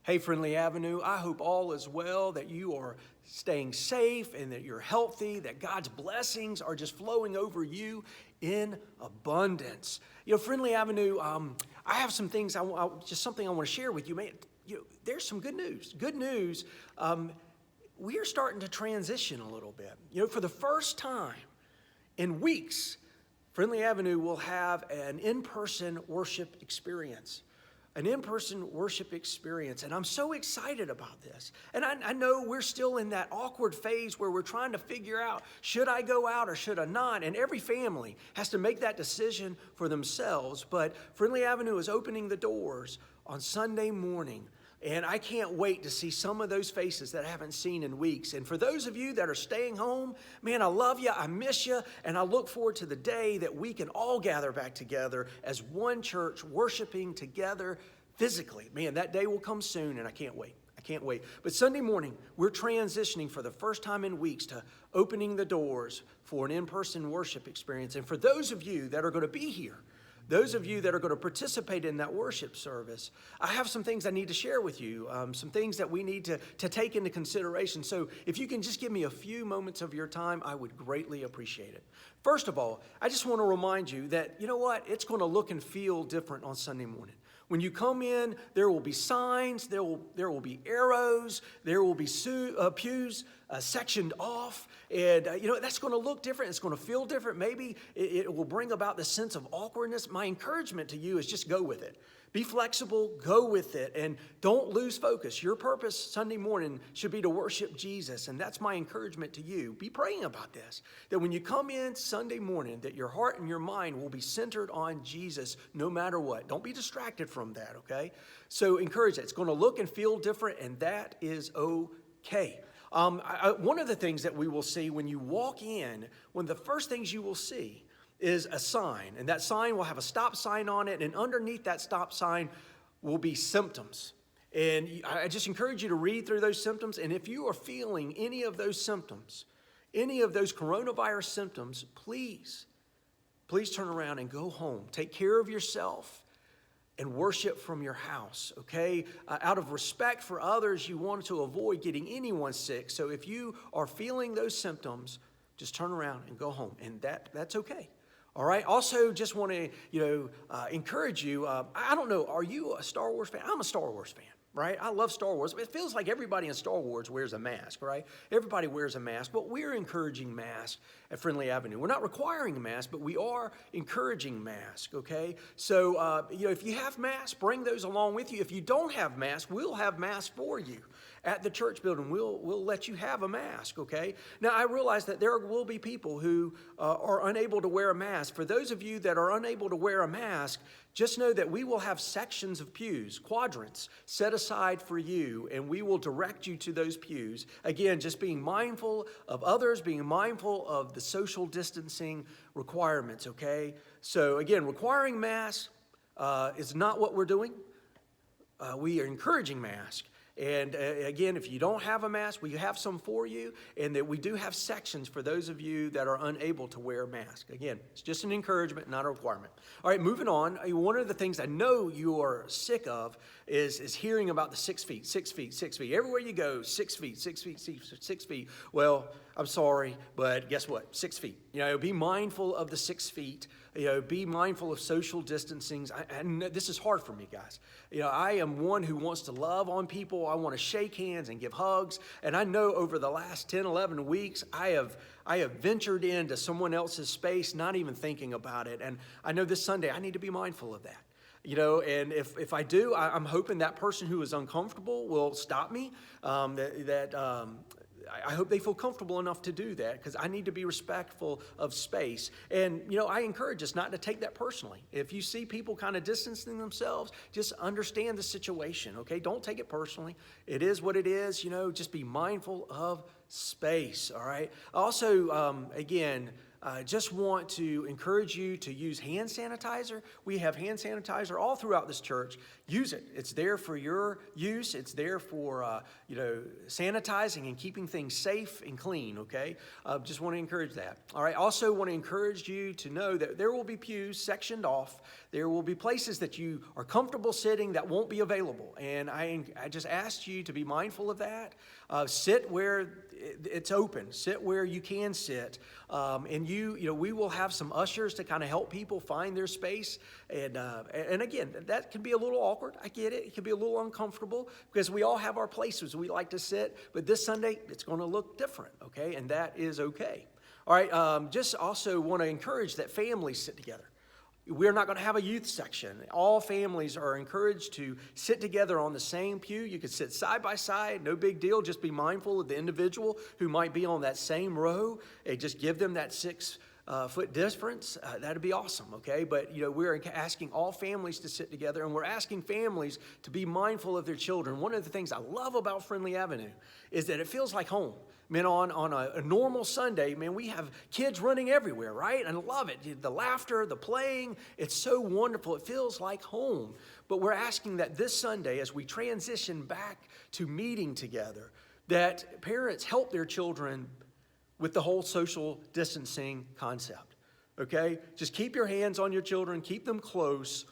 Hey, Friendly Avenue, I hope all is well, that you are staying safe and that you're healthy, that God's blessings are just flowing over you in abundance. Friendly Avenue, I have some things, just something I want to share with you. Man, there's some good news. Good news, we are starting to transition a little bit. For the first time in weeks, Friendly Avenue will have an in-person worship experience. An in-person worship experience. And I'm so excited about this. And I know we're still in that awkward phase where we're trying to figure out, should I go out or should I not? And every family has to make that decision for themselves. But Friendly Avenue is opening the doors on Sunday morning. And I can't wait to see some of those faces that I haven't seen in weeks. And for those of you that are staying home, man, I love you, I miss you, and I look forward to the day that we can all gather back together as one church, worshiping together physically. Man, that day will come soon, and I can't wait. I can't wait. But Sunday morning, we're transitioning for the first time in weeks to opening the doors for an in-person worship experience. And for those of you that are going to be here, those of you that are going to participate in that worship service, I have some things I need to share with you, some things that we need to take into consideration. So if you can just give me a few moments of your time, I would greatly appreciate it. First of all, I just want to remind you that, you know what, it's going to look and feel different on Sunday morning. When you come in, there will be signs, there will be arrows, there will be pews sectioned off, and that's going to look different. It's going to feel different. Maybe it will bring about the sense of awkwardness. My encouragement to you is just go with it. Be flexible, go with it, and don't lose focus. Your purpose Sunday morning should be to worship Jesus, and that's my encouragement to you. Be praying about this, that when you come in Sunday morning, that your heart and your mind will be centered on Jesus no matter what. Don't be distracted from that, okay? So encourage that. It's going to look and feel different, and that is okay. One of the things that we will see when you walk in, one of the first things you will see is a sign, and that sign will have a stop sign on it, and underneath that stop sign will be symptoms. And I just encourage you to read through those symptoms, and if you are feeling any of those symptoms, any of those coronavirus symptoms, please turn around and go home. Take care of yourself and worship from your house, okay? Out of respect for others, you want to avoid getting anyone sick. So if you are feeling those symptoms, just turn around and go home, and that's okay. All right. Also, just want to encourage you. I don't know. Are you a Star Wars fan? I'm a Star Wars fan. Right? I love Star Wars. It feels like everybody in Star Wars wears a mask, right? Everybody wears a mask, but we're encouraging masks at Friendly Avenue. We're not requiring a mask, but we are encouraging masks, okay? So, if you have masks, bring those along with you. If you don't have masks, we'll have masks for you. At the church building, we'll let you have a mask, okay? Now, I realize that there will be people who are unable to wear a mask. For those of you that are unable to wear a mask, just know that we will have sections of pews, quadrants, set aside for you, and we will direct you to those pews. Again, just being mindful of others, being mindful of the social distancing requirements, okay? So again, requiring masks is not what we're doing. We are encouraging masks. And again, if you don't have a mask, we have some for you, and that we do have sections for those of you that are unable to wear a mask. Again, it's just an encouragement, not a requirement. All right, moving on. One of the things I know you are sick of is hearing about the 6 feet, 6 feet, 6 feet. Everywhere you go, 6 feet, 6 feet, 6 feet. Well, I'm sorry, but guess what? 6 feet. Be mindful of the 6 feet. Be mindful of social distancing. And this is hard for me, guys. I am one who wants to love on people. I want to shake hands and give hugs. And I know over the last 10, 11 weeks, I have ventured into someone else's space, not even thinking about it. And I know this Sunday, I need to be mindful of that. And if I do, I'm hoping that person who is uncomfortable will stop me, I hope they feel comfortable enough to do that, because I need to be respectful of space. And, I encourage us not to take that personally. If you see people kind of distancing themselves, just understand the situation, okay? Don't take it personally. It is what it is, just be mindful of space, all right? Also, again, just want to encourage you to use hand sanitizer. We have hand sanitizer all throughout this church. Use it. It's there for your use. It's there for, sanitizing and keeping things safe and clean, okay? Just want to encourage that. All right, also want to encourage you to know that there will be pews sectioned off. There will be places that you are comfortable sitting that won't be available. And I just asked you to be mindful of that. Sit where it's open. Sit where you can sit. And we will have some ushers to kind of help people find their space. And again, that can be a little awkward. I get it. It can be a little uncomfortable because we all have our places we like to sit. But this Sunday, it's going to look different, okay? And that is okay. All right, just also want to encourage that families sit together. We're not going to have a youth section. All families are encouraged to sit together on the same pew. You can sit side by side, no big deal. Just be mindful of the individual who might be on that same row and just give them that 6-foot difference. That'd be awesome, okay? But, we're asking all families to sit together, and we're asking families to be mindful of their children. One of the things I love about Friendly Avenue is that it feels like home. Man, on a normal Sunday, man, we have kids running everywhere, right? And I love it. The laughter, the playing, it's so wonderful. It feels like home. But we're asking that this Sunday, as we transition back to meeting together, that parents help their children with the whole social distancing concept, okay? Just keep your hands on your children, keep them close,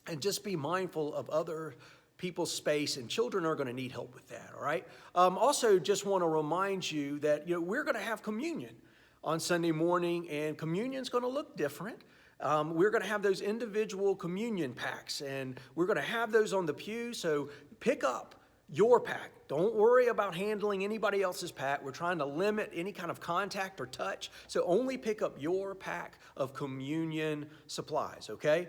and just be mindful of other people's space, and children are going to need help with that, all right? Also, just want to remind you that we're going to have communion on Sunday morning, and communion's going to look different. We're going to have those individual communion packs, and we're going to have those on the pew, so pick up your pack. Don't worry about handling anybody else's pack. We're trying to limit any kind of contact or touch, so only pick up your pack of communion supplies, okay?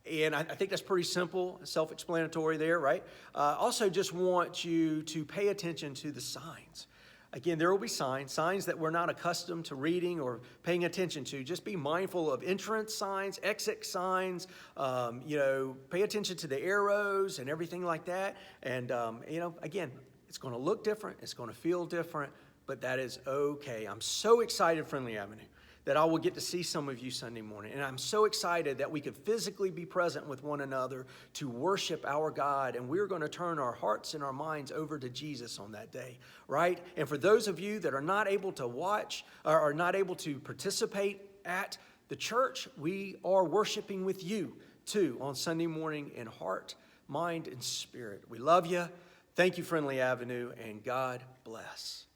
And I think that's pretty simple, self-explanatory there, right? Also just want you to pay attention to the signs. Again, there will be signs that we're not accustomed to reading or paying attention to. Just be mindful of entrance signs, exit signs, pay attention to the arrows and everything like that. And, again, it's going to look different. It's going to feel different, but that is okay. I'm so excited, Friendly Avenue, that I will get to see some of you Sunday morning. And I'm so excited that we could physically be present with one another to worship our God. And we're going to turn our hearts and our minds over to Jesus on that day, right? And for those of you that are not able to watch or are not able to participate at the church, we are worshiping with you too on Sunday morning in heart, mind, and spirit. We love you. Thank you, Friendly Avenue, and God bless.